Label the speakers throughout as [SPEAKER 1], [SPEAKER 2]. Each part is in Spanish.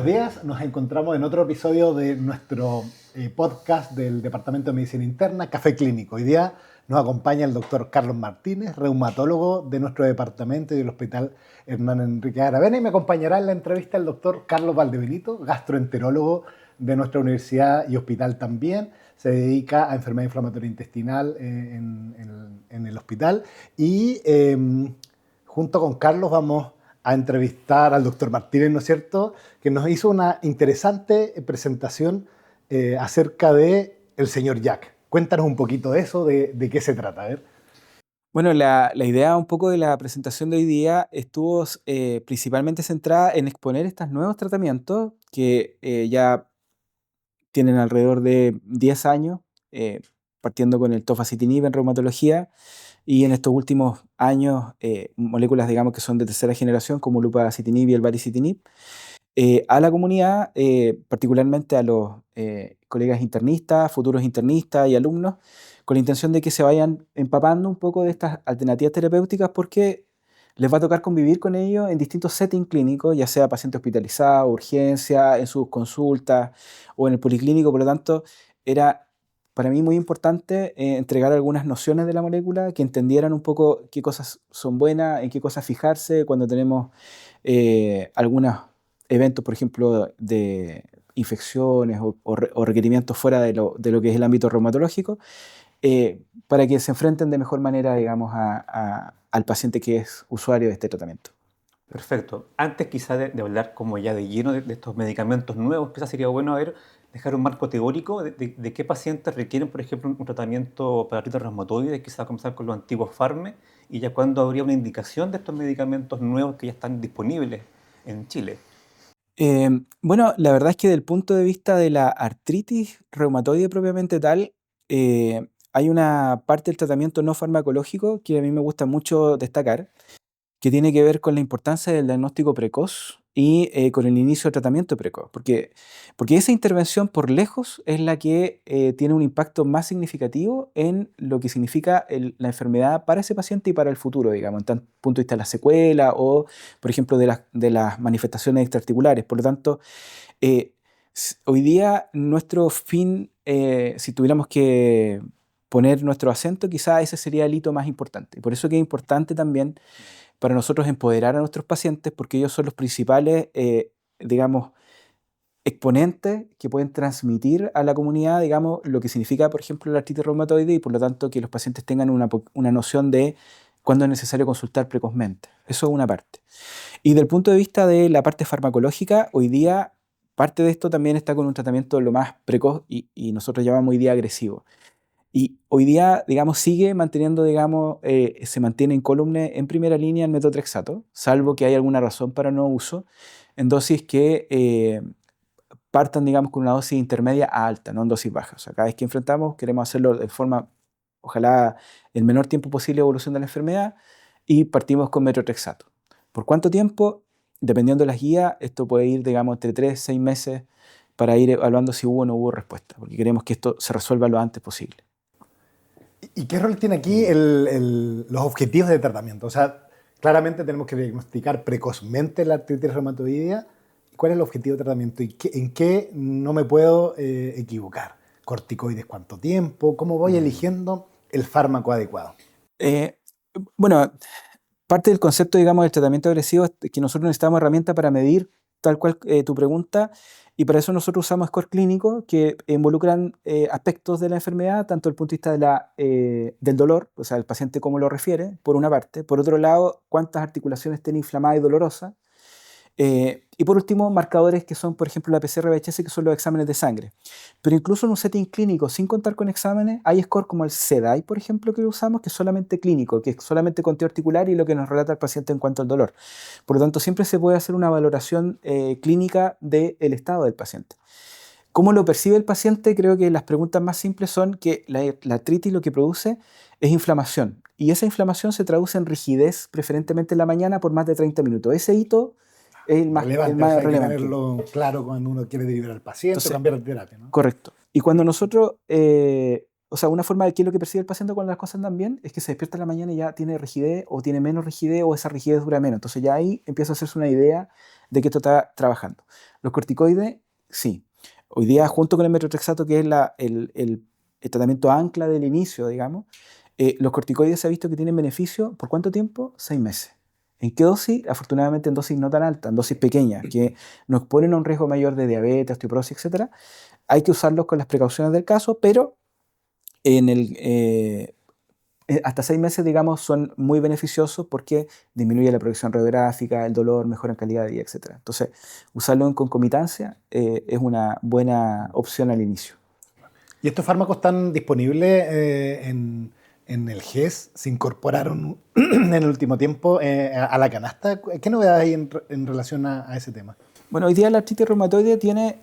[SPEAKER 1] buenos días. Nos encontramos en otro episodio de nuestro podcast del Departamento de Medicina Interna, Café Clínico. Hoy día nos acompaña el doctor Carlos Martínez, reumatólogo de nuestro departamento y del Hospital Hernán Enrique Aravena, y me acompañará en la entrevista el doctor Carlos Valdebenito, gastroenterólogo de nuestra universidad y hospital también. Se dedica a enfermedad inflamatoria intestinal en el hospital y junto con Carlos vamos a entrevistar al doctor Martínez, ¿no es cierto?, que nos hizo una interesante presentación acerca de el señor Jack. Cuéntanos un poquito de eso, de qué se trata. A ver.
[SPEAKER 2] Bueno, la idea un poco de la presentación de hoy día estuvo principalmente centrada en exponer estos nuevos tratamientos que ya tienen alrededor de 10 años, partiendo con el tofacitinib en reumatología, y en estos últimos años moléculas, digamos, que son de tercera generación, como el upadacitinib y el baricitinib, a la comunidad, particularmente a los colegas internistas, futuros internistas y alumnos, con la intención de que se vayan empapando un poco de estas alternativas terapéuticas, porque les va a tocar convivir con ellos en distintos settings clínicos, ya sea paciente hospitalizado, urgencia, en sus consultas o en el policlínico. Por lo tanto, era para mí muy importante entregar algunas nociones de la molécula, que entendieran un poco qué cosas son buenas, en qué cosas fijarse cuando tenemos algunos eventos, por ejemplo, de infecciones o requerimientos fuera de lo que es el ámbito reumatológico, para que se enfrenten de mejor manera, digamos, al paciente que es usuario de este tratamiento.
[SPEAKER 3] Perfecto. Antes quizá de hablar como ya de lleno de estos medicamentos nuevos, quizás sería bueno dejar un marco teórico de qué pacientes requieren, por ejemplo, un tratamiento para artritis reumatoide, quizás comenzar con los antiguos FARME, y ya cuándo habría una indicación de estos medicamentos nuevos que ya están disponibles en Chile.
[SPEAKER 2] Bueno, la verdad es que desde el punto de vista de la artritis reumatoide propiamente tal, hay una parte del tratamiento no farmacológico que a mí me gusta mucho destacar, que tiene que ver con la importancia del diagnóstico precoz y con el inicio del tratamiento precoz. Porque esa intervención por lejos es la que tiene un impacto más significativo en lo que significa la enfermedad para ese paciente y para el futuro, digamos, en tanto punto de vista de la secuela o, por ejemplo, de las manifestaciones extraarticulares. Por lo tanto, hoy día nuestro fin, si tuviéramos que poner nuestro acento, quizá ese sería el hito más importante. Por eso que es importante también para nosotros empoderar a nuestros pacientes, porque ellos son los principales, digamos, exponentes que pueden transmitir a la comunidad, digamos, lo que significa, por ejemplo, la artritis reumatoide, y por lo tanto que los pacientes tengan una noción de cuándo es necesario consultar precozmente. Eso es una parte. Y del punto de vista de la parte farmacológica, hoy día parte de esto también está con un tratamiento lo más precoz y nosotros llamamos hoy día agresivo. Y hoy día, digamos, sigue manteniendo, digamos, se mantiene incólume en primera línea el metotrexato, salvo que hay alguna razón para no uso, en dosis que partan, digamos, con una dosis intermedia a alta, no en dosis baja. O sea, cada vez que enfrentamos queremos hacerlo de forma, ojalá, el menor tiempo posible de evolución de la enfermedad, y partimos con metotrexato. ¿Por cuánto tiempo? Dependiendo de las guías, esto puede ir, digamos, entre 3 y 6 meses para ir evaluando si hubo o no hubo respuesta, porque queremos que esto se resuelva lo antes posible.
[SPEAKER 1] ¿Y qué rol tiene aquí los objetivos de tratamiento? O sea, claramente tenemos que diagnosticar precozmente la artritis reumatoidea. ¿Cuál es el objetivo de tratamiento? ¿Y en qué no me puedo equivocar? ¿Corticoides cuánto tiempo? ¿Cómo voy eligiendo el fármaco adecuado?
[SPEAKER 2] Bueno, parte del concepto, digamos, del tratamiento agresivo es que nosotros necesitamos herramientas para medir tal cual tu pregunta, y para eso nosotros usamos scores clínicos que involucran aspectos de la enfermedad, tanto desde el punto de vista del dolor, o sea, el paciente cómo lo refiere, por una parte; por otro lado, cuántas articulaciones tiene inflamadas y dolorosas; y por último, marcadores que son, por ejemplo, la PCR-VHS, que son los exámenes de sangre. Pero incluso en un setting clínico, sin contar con exámenes, hay scores como el CDAI, por ejemplo, que usamos, que es solamente clínico, que es solamente conteo articular y lo que nos relata el paciente en cuanto al dolor. Por lo tanto, siempre se puede hacer una valoración clínica del estado del paciente. ¿Cómo lo percibe el paciente? Creo que las preguntas más simples son que la artritis lo que produce es inflamación, y esa inflamación se traduce en rigidez, preferentemente en la mañana, por más de 30 minutos. Ese hito es el más relevante.
[SPEAKER 1] Hay que tenerlo claro cuando uno quiere derivar al paciente. Entonces, o cambiar de terapia, ¿no?
[SPEAKER 2] Correcto. Y cuando nosotros, o sea, una forma de qué es lo que percibe el paciente cuando las cosas andan bien, es que se despierta en la mañana y ya tiene rigidez, o tiene menos rigidez, o esa rigidez dura menos. Entonces ya ahí empieza a hacerse una idea de que esto está trabajando. Los corticoides, sí. Hoy día, junto con el metotrexato, que es el tratamiento ancla del inicio, digamos, los corticoides se ha visto que tienen beneficio, ¿por cuánto tiempo? 6 meses. ¿En qué dosis? Afortunadamente en dosis no tan altas, en dosis pequeñas, que nos exponen a un riesgo mayor de diabetes, osteoporosis, etc. Hay que usarlos con las precauciones del caso, pero hasta 6 meses, digamos, son muy beneficiosos porque disminuye la progresión radiográfica, el dolor, mejora en calidad de vida, etc. Entonces, usarlo en concomitancia es una buena opción al inicio.
[SPEAKER 1] ¿Y estos fármacos están disponibles en el GES? ¿Se incorporaron en el último tiempo a la canasta? ¿Qué novedades hay en relación a ese tema?
[SPEAKER 2] Bueno, hoy día la artritis reumatoide tiene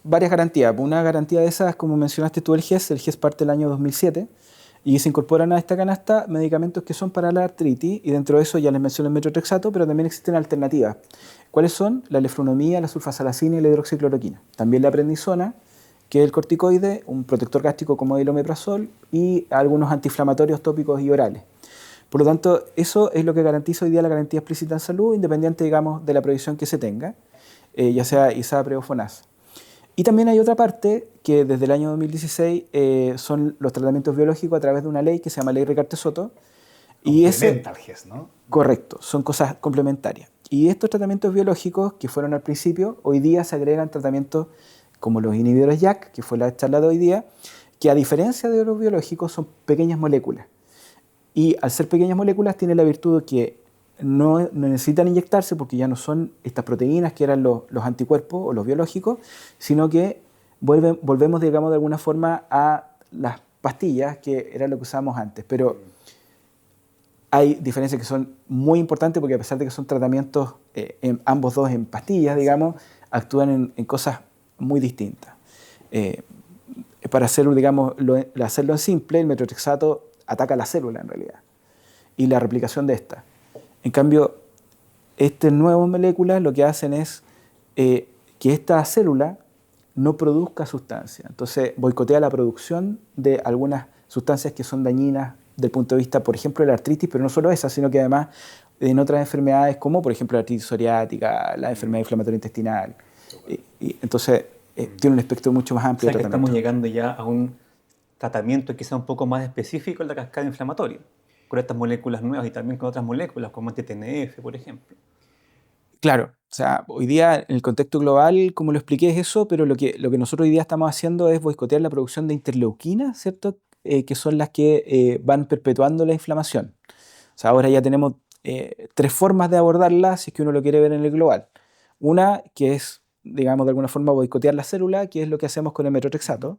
[SPEAKER 2] varias garantías. Una garantía de esas, como mencionaste tú, el GES parte del año 2007, y se incorporan a esta canasta medicamentos que son para la artritis, y dentro de eso ya les mencioné el metotrexato, pero también existen alternativas. ¿Cuáles son? La leflunomía, la sulfasalacina y la hidroxicloroquina. También la prednisona, que es el corticoide, un protector gástrico como el omeprazol y algunos antiinflamatorios tópicos y orales. Por lo tanto, eso es lo que garantiza hoy día la garantía explícita en salud, independiente, digamos, de la prohibición que se tenga, ya sea ISAPRE o FONASA. Y también hay otra parte que desde el año 2016 son los tratamientos biológicos a través de una ley que se llama Ley Ricarte-Soto.
[SPEAKER 1] Complementa al GES, ¿no?
[SPEAKER 2] Correcto, son cosas complementarias. Y estos tratamientos biológicos que fueron al principio, hoy día se agregan tratamientos como los inhibidores JAK, que fue la charla de hoy día, que a diferencia de los biológicos son pequeñas moléculas. Y al ser pequeñas moléculas tiene la virtud de que no necesitan inyectarse porque ya no son estas proteínas que eran los anticuerpos o los biológicos, sino que volvemos, digamos, de alguna forma a las pastillas, que era lo que usábamos antes. Pero hay diferencias que son muy importantes porque a pesar de que son tratamientos, ambos dos en pastillas, digamos, actúan en cosas muy distintas. Para hacerlo, digamos, hacerlo en simple, el metotrexato ataca la célula en realidad y la replicación de esta. En cambio, estas nuevas moléculas lo que hacen es que esta célula no produzca sustancia. Entonces, boicotea la producción de algunas sustancias que son dañinas desde el punto de vista, por ejemplo, de la artritis, pero no solo esa, sino que además en otras enfermedades como, por ejemplo, la artritis psoriática, la enfermedad inflamatoria intestinal. Entonces, tiene un espectro mucho más amplio
[SPEAKER 3] O sea,
[SPEAKER 2] de
[SPEAKER 3] que
[SPEAKER 2] tratamiento.
[SPEAKER 3] estamos llegando ya a un tratamiento quizá un poco más específico en la cascada inflamatoria, con estas moléculas nuevas y también con otras moléculas como anti-TNF, por ejemplo.
[SPEAKER 2] Claro, o sea, hoy día en el contexto global, como lo expliqué, es eso, pero lo que nosotros hoy día estamos haciendo es boicotear la producción de interleuquinas, ¿cierto? Que son las que van perpetuando la inflamación. O sea, ahora ya tenemos 3 formas de abordarla, si es que uno lo quiere ver en el global. Una, que es, digamos, de alguna forma boicotear la célula, que es lo que hacemos con el metotrexato.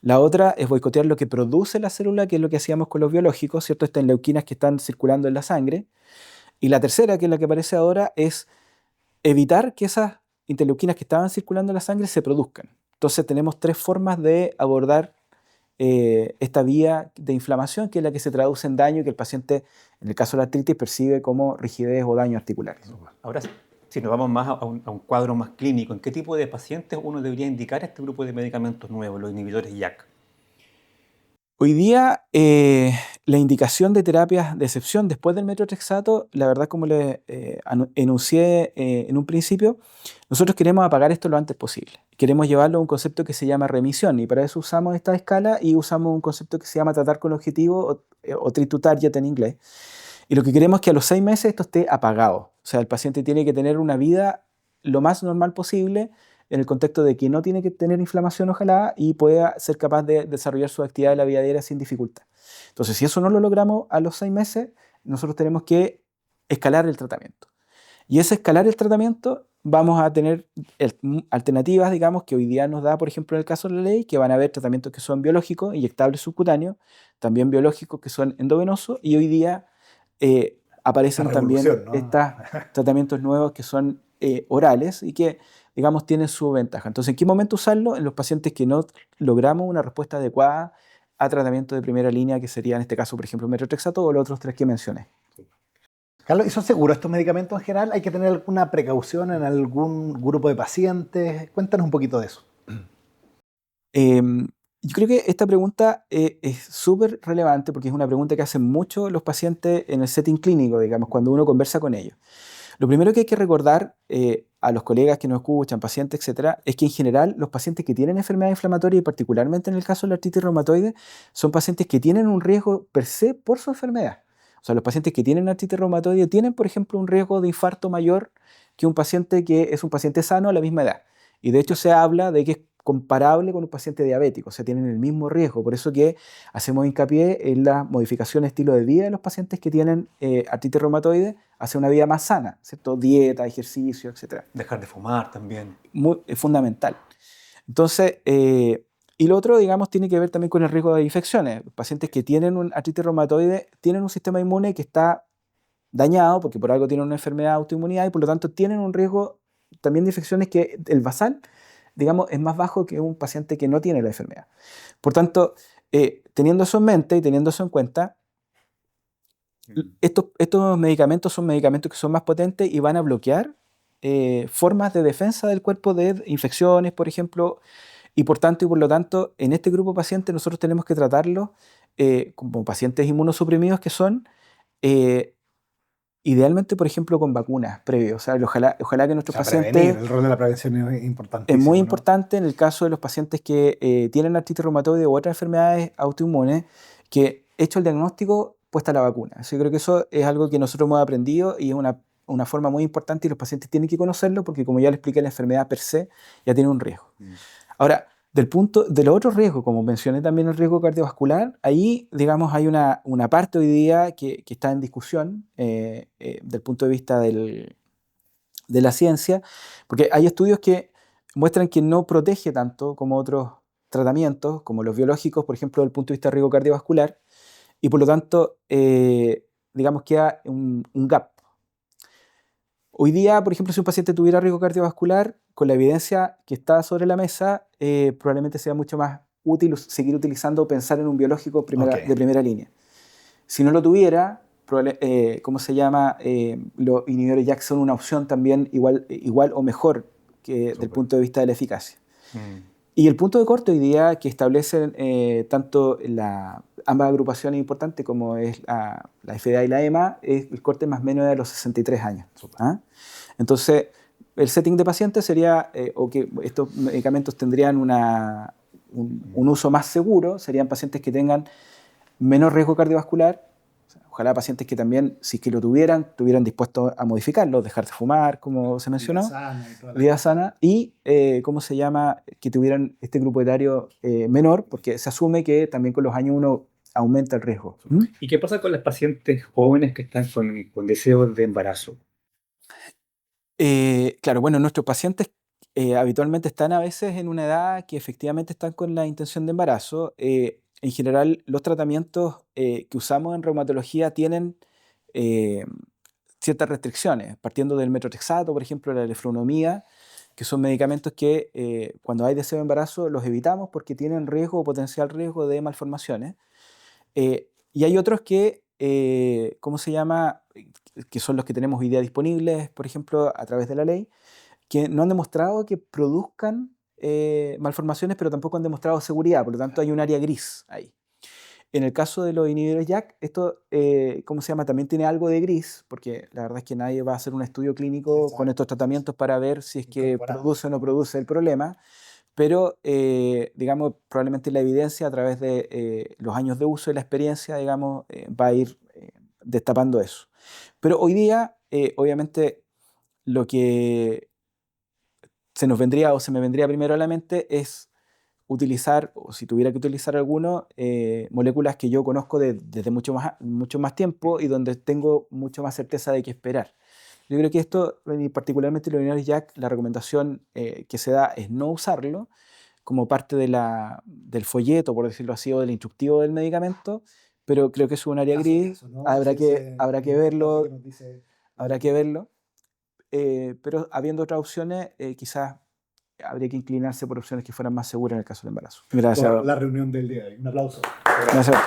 [SPEAKER 2] La otra es boicotear lo que produce la célula, que es lo que hacíamos con los biológicos, ¿cierto? Estas leuquinas que están circulando en la sangre. Y la tercera, que es la que aparece ahora, es evitar que esas interleuquinas que estaban circulando en la sangre se produzcan. Entonces tenemos 3 formas de abordar esta vía de inflamación, que es la que se traduce en daño y que el paciente, en el caso de la artritis, percibe como rigidez o daño articulares.
[SPEAKER 3] Ahora, si nos vamos más a un cuadro más clínico, ¿en qué tipo de pacientes uno debería indicar este grupo de medicamentos nuevos, los inhibidores JAK?
[SPEAKER 2] Hoy día, la indicación de terapias de excepción después del metotrexato, la verdad, como les enuncié en un principio, nosotros queremos apagar esto lo antes posible. Queremos llevarlo a un concepto que se llama remisión y para eso usamos esta escala y usamos un concepto que se llama tratar con objetivo o treat to target en inglés. Y lo que queremos es que a los 6 meses esto esté apagado. O sea, el paciente tiene que tener una vida lo más normal posible en el contexto de que no tiene que tener inflamación, ojalá, y pueda ser capaz de desarrollar su actividad de la vida diaria sin dificultad. Entonces, si eso no lo logramos a los 6 meses, nosotros tenemos que escalar el tratamiento. Y ese escalar el tratamiento, vamos a tener alternativas, digamos, que hoy día nos da, por ejemplo, en el caso de la ley, que van a haber tratamientos que son biológicos, inyectables subcutáneos, también biológicos que son endovenosos, y hoy día aparecen también, ¿no?, estos tratamientos nuevos que son orales y que, digamos, tienen su ventaja. Entonces, ¿en qué momento usarlo? En los pacientes que no logramos una respuesta adecuada a tratamiento de primera línea, que sería en este caso, por ejemplo, el metotrexato o los otros 3 que mencioné.
[SPEAKER 1] Carlos, ¿y son seguros estos medicamentos en general? ¿Hay que tener alguna precaución en algún grupo de pacientes? Cuéntanos un poquito de eso.
[SPEAKER 2] Yo creo que esta pregunta es súper relevante porque es una pregunta que hacen mucho los pacientes en el setting clínico, digamos, cuando uno conversa con ellos. Lo primero que hay que recordar a los colegas que nos escuchan, pacientes, etcétera, es que en general los pacientes que tienen enfermedad inflamatoria, y particularmente en el caso de la artritis reumatoide, son pacientes que tienen un riesgo per se por su enfermedad. O sea, los pacientes que tienen artritis reumatoide tienen, por ejemplo, un riesgo de infarto mayor que un paciente que es un paciente sano a la misma edad. Y de hecho se habla de que es comparable con un paciente diabético, o sea, tienen el mismo riesgo. Por eso que hacemos hincapié en la modificación de estilo de vida de los pacientes que tienen artritis reumatoide hacia una vida más sana, ¿cierto? Dieta, ejercicio, etc.
[SPEAKER 3] Dejar de fumar también.
[SPEAKER 2] Es fundamental. Entonces, y lo otro, digamos, tiene que ver también con el riesgo de infecciones. Los pacientes que tienen un artritis reumatoide tienen un sistema inmune que está dañado porque por algo tienen una enfermedad de autoinmunidad y por lo tanto tienen un riesgo también de infecciones que el basal, digamos, es más bajo que un paciente que no tiene la enfermedad. Por tanto, teniendo eso en mente y teniendo eso en cuenta, estos medicamentos son medicamentos que son más potentes y van a bloquear formas de defensa del cuerpo de infecciones, por ejemplo, y por tanto y por lo tanto, en este grupo de pacientes nosotros tenemos que tratarlos como pacientes inmunosuprimidos que son idealmente, por ejemplo, con vacunas previas. O sea, ojalá que nuestros pacientes...
[SPEAKER 1] El rol de la prevención es importantísimo.
[SPEAKER 2] Es muy
[SPEAKER 1] ¿no?
[SPEAKER 2] importante en el caso de los pacientes que tienen artritis reumatoide u otras enfermedades autoinmunes, que hecho el diagnóstico, puesta la vacuna. Yo creo que eso es algo que nosotros hemos aprendido y es una forma muy importante y los pacientes tienen que conocerlo porque, como ya les expliqué, la enfermedad per se ya tiene un riesgo. Ahora, del otro riesgo, como mencioné también el riesgo cardiovascular, ahí, digamos, hay una parte hoy día que está en discusión del punto de vista de la ciencia, porque hay estudios que muestran que no protege tanto como otros tratamientos, como los biológicos, por ejemplo, desde el punto de vista del riesgo cardiovascular, y por lo tanto, digamos, queda un gap. Hoy día, por ejemplo, si un paciente tuviera riesgo cardiovascular, con la evidencia que está sobre la mesa, probablemente sea mucho más útil seguir utilizando o pensar en un biológico de primera línea. Si no lo tuviera, ¿cómo se llama? Los inhibidores JAK son una opción también igual o mejor que desde el punto de vista de la eficacia. Y el punto de corte hoy día que establecen tanto ambas agrupaciones importantes como es la FDA y la EMA es el corte más o menos de los 63 años. ¿Ah? Entonces, el setting de pacientes sería, o que estos medicamentos tendrían un uso más seguro, serían pacientes que tengan menos riesgo cardiovascular. Ojalá pacientes que también, si es que lo tuvieran dispuestos a modificarlo, dejar de fumar, como se mencionó, vida sana, y ¿cómo se llama? Que tuvieran este grupo etario menor, porque se asume que también con los años uno aumenta el riesgo.
[SPEAKER 4] ¿Y qué pasa con las pacientes jóvenes que están con deseos de embarazo?
[SPEAKER 2] Claro, bueno, nuestros pacientes habitualmente están a veces en una edad que efectivamente están con la intención de embarazo. En general, los tratamientos que usamos en reumatología tienen ciertas restricciones, partiendo del metotrexato, por ejemplo, la leflunomida, que son medicamentos que cuando hay deseo de embarazo los evitamos porque tienen riesgo o potencial riesgo de malformaciones. Y hay otros que, ¿cómo se llama? Que son los que tenemos hoy día disponibles, por ejemplo, a través de la ley, que no han demostrado que produzcan malformaciones, pero tampoco han demostrado seguridad, por lo tanto hay un área gris ahí. En el caso de los inhibidores JAK, esto, ¿cómo se llama? También tiene algo de gris, porque la verdad es que nadie va a hacer un estudio clínico con estos tratamientos para ver si es que produce o no produce el problema, pero, digamos, probablemente la evidencia a través de los años de uso y la experiencia, digamos, va a ir destapando eso. Pero hoy día, obviamente, lo que se nos vendría o se me vendría primero a la mente es utilizar, o si tuviera que utilizar alguno, moléculas que yo conozco desde mucho más tiempo y donde tengo mucho más certeza de qué esperar. Yo creo que esto, y particularmente los inhibidores JAK, la recomendación que se da es no usarlo como parte del folleto, por decirlo así, o del instructivo del medicamento, pero creo que es un área gris, ¿no? habrá que verlo, pero habiendo otras opciones, quizás habría que inclinarse por opciones que fueran más seguras en el caso del embarazo.
[SPEAKER 1] Gracias. Por la reunión del día de hoy. Un aplauso.
[SPEAKER 2] Gracias.